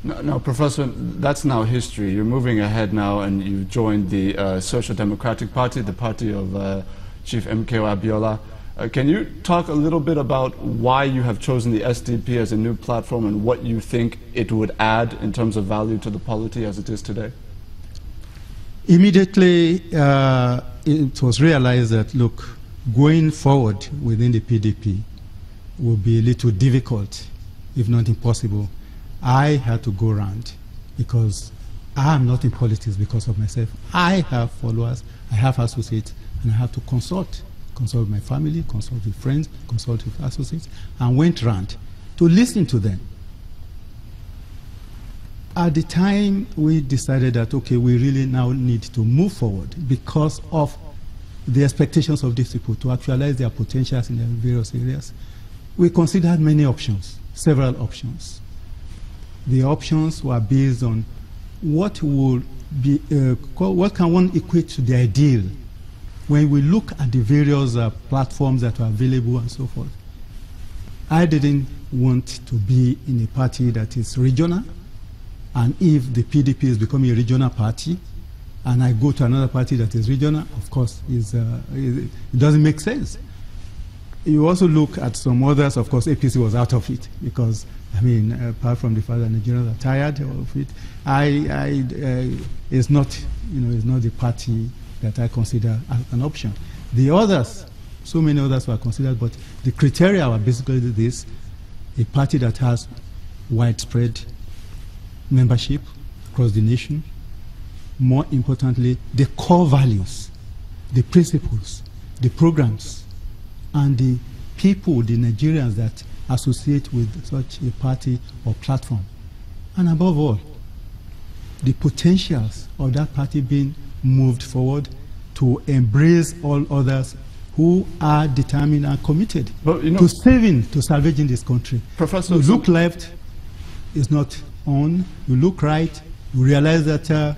No, Professor, that's now history. You're moving ahead now, and you've joined the Social Democratic Party, the party of Chief MKO Abiola. Can you talk a little bit about why you have chosen the SDP as a new platform and what you think it would add in terms of value to the polity as it is today? Immediately, it was realized that, look, going forward within the PDP would be a little difficult, if not impossible. I had to go around because I am not in politics because of myself. I have followers, I have associates, and I have to consult with my family, consult with friends, consult with associates, and went around to listen to them. At the time, we decided that, okay, we really now need to move forward because of the expectations of these people to actualize their potentials in their various areas. We considered many options, several options. The options were based on what would be, what can one equate to the ideal when we look at the various platforms that are available and so forth. I didn't want to be in a party that is regional, and if the PDP is becoming a regional party, and I go to another party that is regional, of course, it doesn't make sense. You also look at some others, of course, APC was out of it, because, I mean, apart from the fact that Nigerians are tired of it, it's not, it's not the party that I consider as an option. The others, so many others were considered, but the criteria were basically this: a party that has widespread membership across the nation. More importantly, the core values, the principles, the programs, and the people, the Nigerians that associate with such a party or platform. And above all, the potentials of that party being moved forward to embrace all others who are determined and committed to salvaging this country. Professor, you look left, it's not on. You look right, you realize that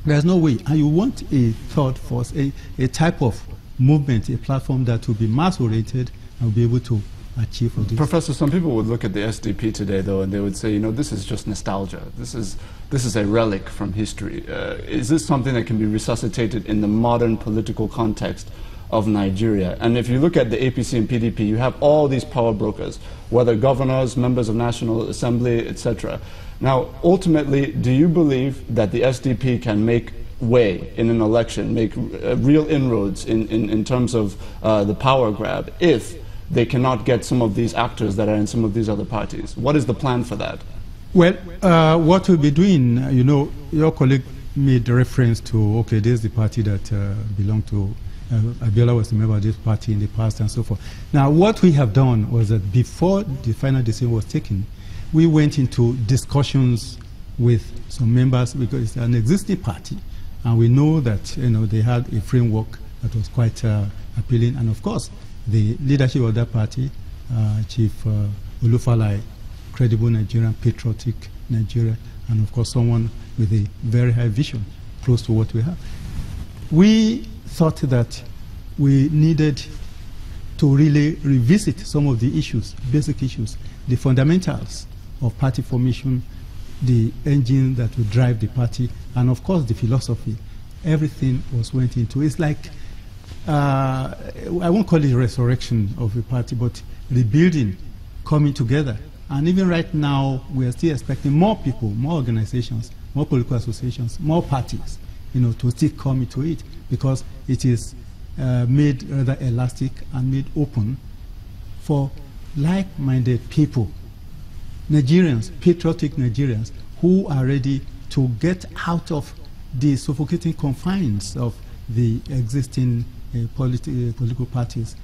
there's no way. And you want a thought force, a type of movement, a platform that will be mass-oriented and will be able to achieve all this. Professor, some people would look at the SDP today, though, and they would say, this is just nostalgia. This is a relic from history. Is this something that can be resuscitated in the modern political context of Nigeria? And if you look at the APC and PDP, you have all these power brokers, whether governors, members of National Assembly, etc. Now, ultimately, do you believe that the SDP can make way in an election, make real inroads in terms of the power grab, if they cannot get some of these actors that are in some of these other parties? What is the plan for that? Well, what we'll be doing, your colleague made reference to, okay, this is the party that belonged to, Abiola was a member of this party in the past and so forth. Now, what we have done was that before the final decision was taken, we went into discussions with some members, because it's an existing party, and we know that they had a framework that was quite appealing, and of course, the leadership of that party, Chief Olufalai, credible Nigerian, patriotic Nigeria, and of course someone with a very high vision, close to what we have. We thought that we needed to really revisit some of the issues, basic issues, the fundamentals of party formation, the engine that would drive the party, and of course the philosophy. Everything went into it. It's like, I won't call it resurrection of a party, but rebuilding, coming together. And even right now, we are still expecting more people, more organizations, more political associations, more parties, to still come into it, because it is made rather elastic and made open for like-minded people, Nigerians, patriotic Nigerians, who are ready to get out of the suffocating confines of the existing political parties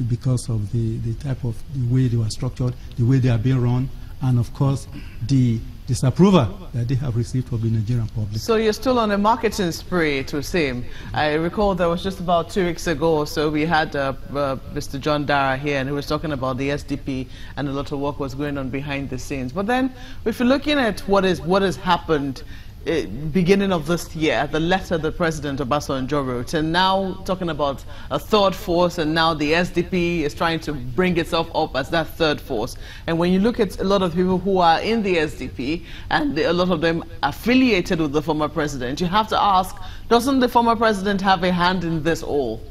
because of the type of the way they were structured, the way they are being run, and of course the disapproval that they have received from the Nigerian public. So you're still on a marketing spree, it would seem. I recall that was just about 2 weeks ago or so, we had Mr. John Dara here, and he was talking about the SDP, and a lot of work was going on behind the scenes. But then, if you're looking at what has happened beginning of this year, the letter the President Obasanjo wrote, and now talking about a third force, and now the SDP is trying to bring itself up as that third force. And when you look at a lot of people who are in the SDP, and a lot of them affiliated with the former president, you have to ask, doesn't the former president have a hand in this all?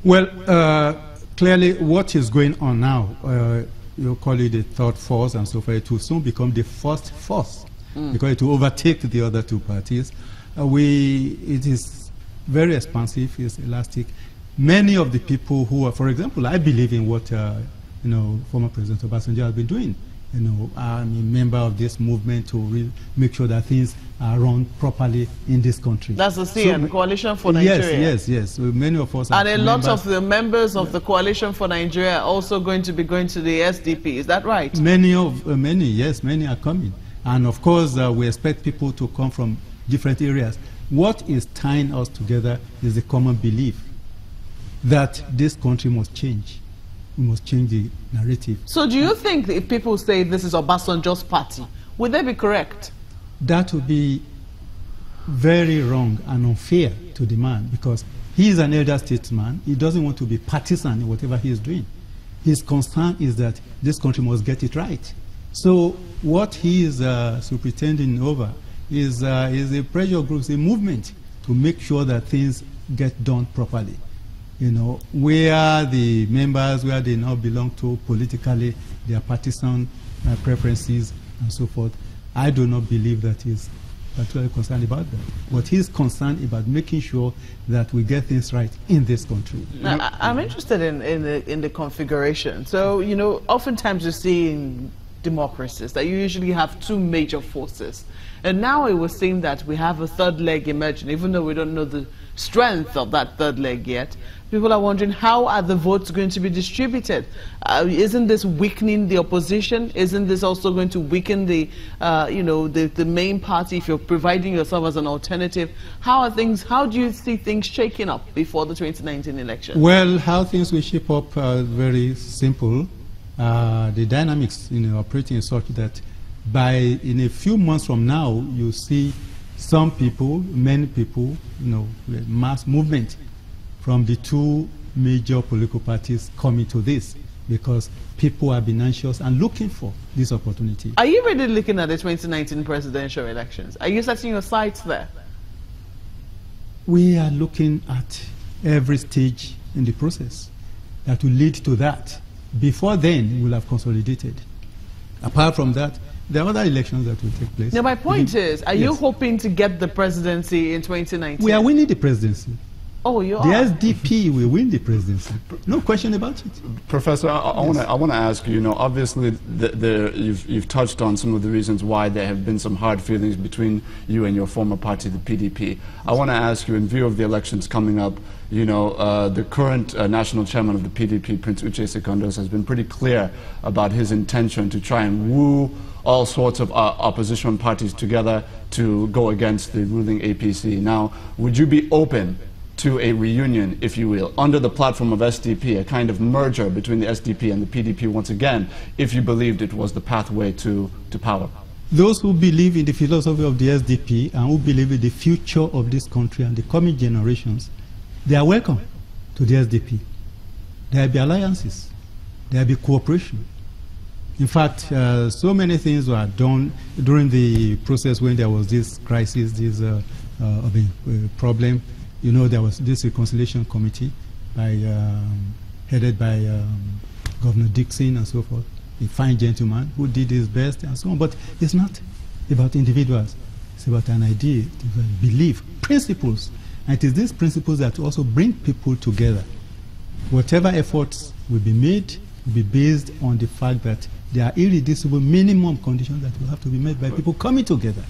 Well, clearly what is going on now, you call it the third force and so forth, it will soon become the first force. Because it will overtake the other two parties. It is very expansive, it's elastic. Many of the people who are, for example, I believe in what former President Obasanjo has been doing. I'm a member of this movement to really make sure that things are run properly in this country. That's the CN, Coalition for Nigeria. Yes. So many of us are and a lot of the members of the Coalition for Nigeria are also going to be going to the SDP. Is that right? Many are coming. And of course, we expect people to come from different areas. What is tying us together is the common belief that this country must change. We must change the narrative. So do you think that if people say this is Obasanjo's party, would they be correct? That would be very wrong and unfair to the man, because he is an elder statesman. He doesn't want to be partisan in whatever he is doing. His concern is that this country must get it right. So what he is superintending over is a pressure group, a movement to make sure that things get done properly. Where the members, where they now belong to politically, their partisan preferences and so forth. I do not believe that he's particularly concerned about that. But he's concerned about making sure that we get things right in this country. Now, I'm interested in the configuration. So, oftentimes you see in democracies that you usually have two major forces, and now it would seem that we have a third leg emerging, even though we don't know the strength of that third leg yet. People are wondering, how are the votes going to be distributed? Isn't this weakening the opposition? Isn't this also going to weaken the main party if you're providing yourself as an alternative? How do you see things shaking up before the 2019 election? Well, how things will shape up are very simple. The dynamics operating is such that in a few months from now, you see some people, many people, mass movement from the two major political parties coming to this, because people have been anxious and looking for this opportunity. Are you really looking at the 2019 presidential elections? Are you setting your sights there? We are looking at every stage in the process that will lead to that. Before then, we'll have consolidated. Apart from that, there are other elections that will take place. Now, my point is, are you hoping to get the presidency in 2019? We are winning the presidency. Oh, you are? The SDP will win the presidency. No question about it. Professor, I want to ask you, obviously you've touched on some of the reasons why there have been some hard feelings between you and your former party, the PDP. I want to ask you, in view of the elections coming up, the current national chairman of the PDP, Prince Uche Secondos, has been pretty clear about his intention to try and woo all sorts of opposition parties together to go against the ruling APC. Now, would you be open to a reunion, if you will, under the platform of SDP, a kind of merger between the SDP and the PDP once again, if you believed it was the pathway to power? Those who believe in the philosophy of the SDP and who believe in the future of this country and the coming generations, they are welcome to the SDP. There will be alliances. There will be cooperation. In fact, so many things were done during the process when there was this crisis, this problem. There was this reconciliation committee headed by Governor Dixon and so forth, a fine gentleman who did his best and so on. But it's not about individuals. It's about an idea, belief, principles. And it is these principles that also bring people together. Whatever efforts will be made will be based on the fact that there are irreducible minimum conditions that will have to be met by people coming together.